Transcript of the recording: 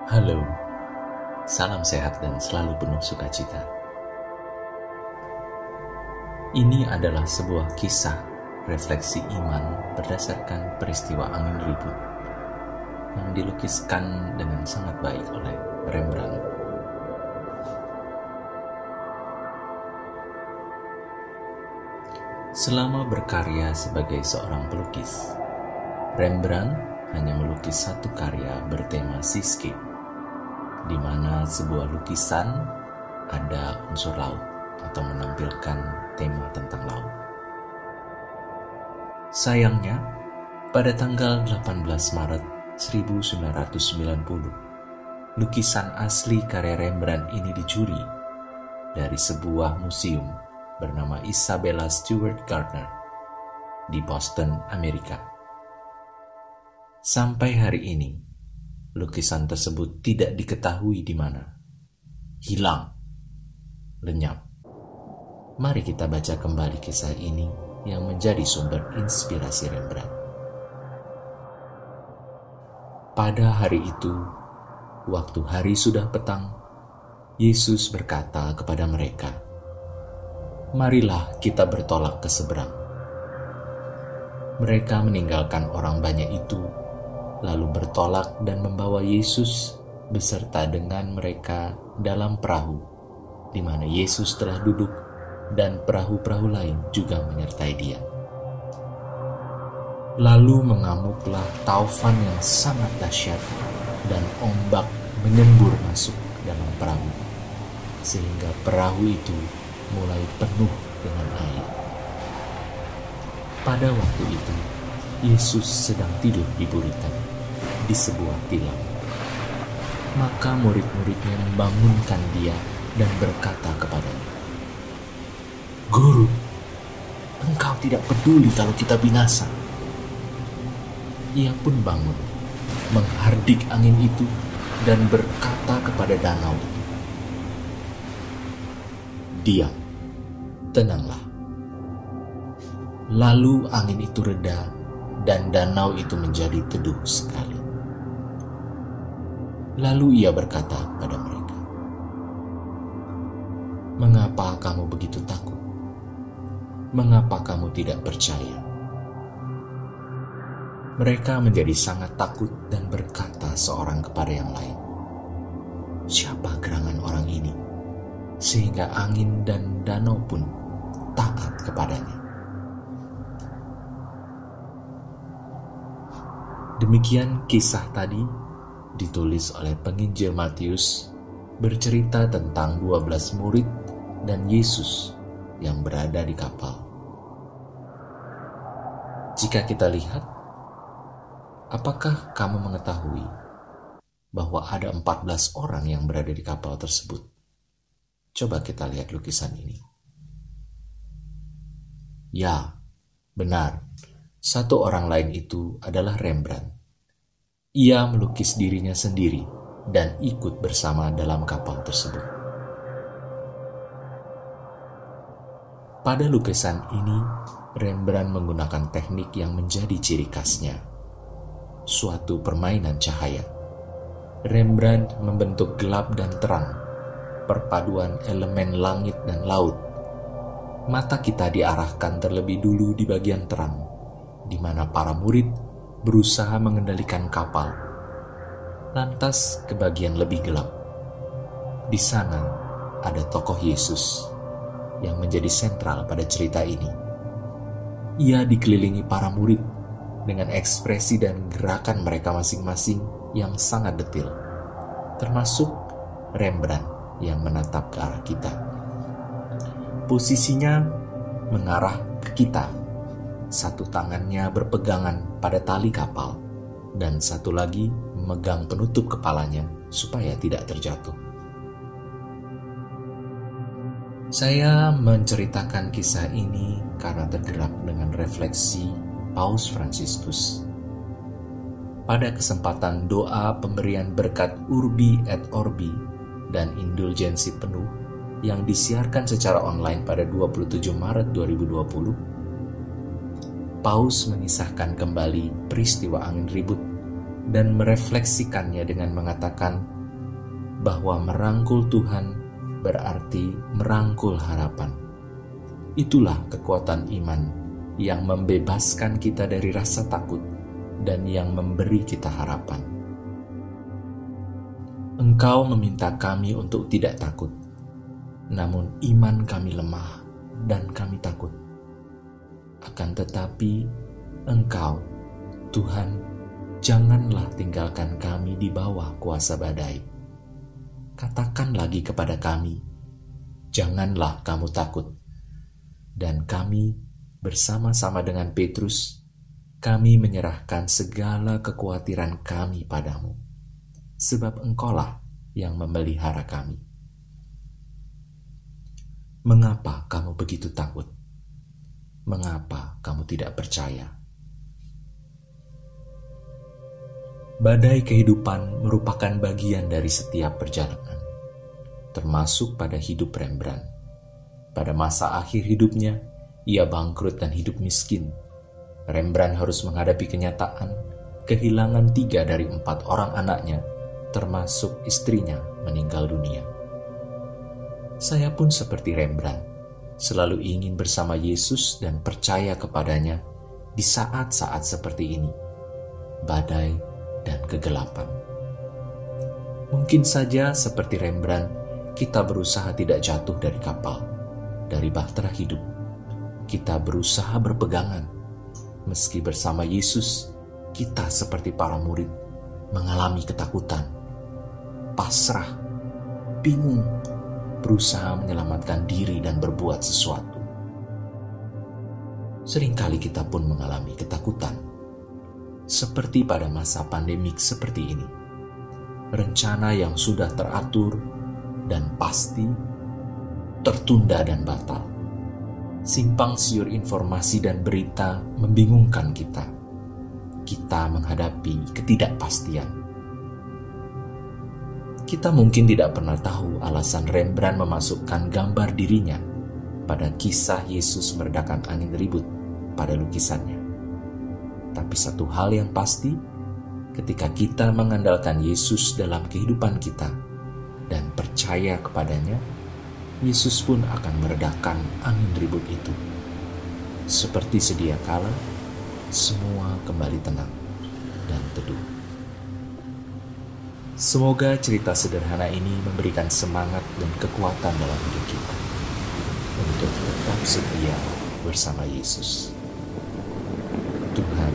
Halo, salam sehat dan selalu penuh sukacita. Ini adalah sebuah kisah refleksi iman berdasarkan peristiwa angin ribut yang dilukiskan dengan sangat baik oleh Rembrandt. Selama berkarya sebagai seorang pelukis, Rembrandt hanya melukis satu karya bertema seascape, di mana sebuah lukisan ada unsur laut atau menampilkan tema tentang laut. Sayangnya, pada tanggal 18 Maret 1990, lukisan asli karya Rembrandt ini dicuri dari sebuah museum bernama Isabella Stewart Gardner di Boston, Amerika. Sampai hari ini, lukisan tersebut tidak diketahui di mana. Hilang, lenyap. Mari kita baca kembali kisah ini yang menjadi sumber inspirasi Rembrandt. Pada hari itu, waktu hari sudah petang, Yesus berkata kepada mereka, "Marilah kita bertolak ke seberang." Mereka meninggalkan orang banyak itu, lalu bertolak dan membawa Yesus beserta dengan mereka dalam perahu, di mana Yesus telah duduk dan perahu-perahu lain juga menyertai dia. Lalu mengamuklah taufan yang sangat dahsyat dan ombak menyembur masuk dalam perahu, sehingga perahu itu mulai penuh dengan air. Pada waktu itu, Yesus sedang tidur di buritan di sebuah tilam. Maka murid-muridnya membangunkan dia dan berkata kepadanya, "Guru, engkau tidak peduli kalau kita binasa." Ia pun bangun, menghardik angin itu dan berkata kepada danau itu, "Diam, tenanglah." Lalu angin itu reda dan danau itu menjadi teduh sekali. Lalu ia berkata kepada mereka, "Mengapa kamu begitu takut? Mengapa kamu tidak percaya?" Mereka menjadi sangat takut dan berkata seorang kepada yang lain, "Siapa gerangan orang ini, sehingga angin dan danau pun taat kepadanya?" Demikian kisah tadi ditulis oleh penginjil Matius, bercerita tentang 12 murid dan Yesus yang berada di kapal. Jika kita lihat, apakah kamu mengetahui bahwa ada 14 orang yang berada di kapal tersebut? Coba kita lihat lukisan ini. Ya, benar. Satu orang lain itu adalah Rembrandt. Ia melukis dirinya sendiri dan ikut bersama dalam kapal tersebut. Pada lukisan ini, Rembrandt menggunakan teknik yang menjadi ciri khasnya, suatu permainan cahaya. Rembrandt membentuk gelap dan terang, perpaduan elemen langit dan laut. Mata kita diarahkan terlebih dulu di bagian terang, di mana para murid berusaha mengendalikan kapal. Lantas ke bagian lebih gelap. Di sana ada tokoh Yesus yang menjadi sentral pada cerita ini. Ia dikelilingi para murid dengan ekspresi dan gerakan mereka masing-masing yang sangat detil, termasuk Rembrandt yang menatap ke arah kita. Posisinya mengarah ke kita. Satu tangannya berpegangan pada tali kapal, dan satu lagi memegang penutup kepalanya supaya tidak terjatuh. Saya menceritakan kisah ini karena tergerak dengan refleksi Paus Fransiskus. Pada kesempatan doa pemberian berkat Urbi et Orbi dan indulgensi penuh yang disiarkan secara online pada 27 Maret 2020, Paus mengisahkan kembali peristiwa angin ribut dan merefleksikannya dengan mengatakan bahwa merangkul Tuhan berarti merangkul harapan. Itulah kekuatan iman yang membebaskan kita dari rasa takut dan yang memberi kita harapan. Engkau meminta kami untuk tidak takut, namun iman kami lemah dan kami takut. Akan tetapi, Engkau, Tuhan, janganlah tinggalkan kami di bawah kuasa badai. Katakan lagi kepada kami, janganlah kamu takut. Dan kami bersama-sama dengan Petrus, kami menyerahkan segala kekhawatiran kami padamu, sebab Engkaulah yang memelihara kami. Mengapa kamu begitu takut? Mengapa kamu tidak percaya? Badai kehidupan merupakan bagian dari setiap perjalanan, termasuk pada hidup Rembrandt. Pada masa akhir hidupnya, ia bangkrut dan hidup miskin. Rembrandt harus menghadapi kenyataan kehilangan 3 dari 4 orang anaknya, termasuk istrinya, meninggal dunia. Saya pun seperti Rembrandt, selalu ingin bersama Yesus dan percaya kepadanya di saat-saat seperti ini, badai dan kegelapan. Mungkin saja seperti Rembrandt, kita berusaha tidak jatuh dari kapal, dari bahtera hidup. Kita berusaha berpegangan, meski bersama Yesus, kita seperti para murid, mengalami ketakutan, pasrah, bingung, berusaha menyelamatkan diri dan berbuat sesuatu. Seringkali kita pun mengalami ketakutan, seperti pada masa pandemik seperti ini. Rencana yang sudah teratur dan pasti tertunda dan batal. Simpang siur informasi dan berita membingungkan kita. Kita menghadapi ketidakpastian. Kita mungkin tidak pernah tahu alasan Rembrandt memasukkan gambar dirinya pada kisah Yesus meredakan angin ribut pada lukisannya. Tapi satu hal yang pasti, ketika kita mengandalkan Yesus dalam kehidupan kita dan percaya kepadanya, Yesus pun akan meredakan angin ribut itu. Seperti sedia kala, semua kembali tenang dan teduh. Semoga cerita sederhana ini memberikan semangat dan kekuatan dalam hidup kita untuk tetap setia bersama Yesus. Tuhan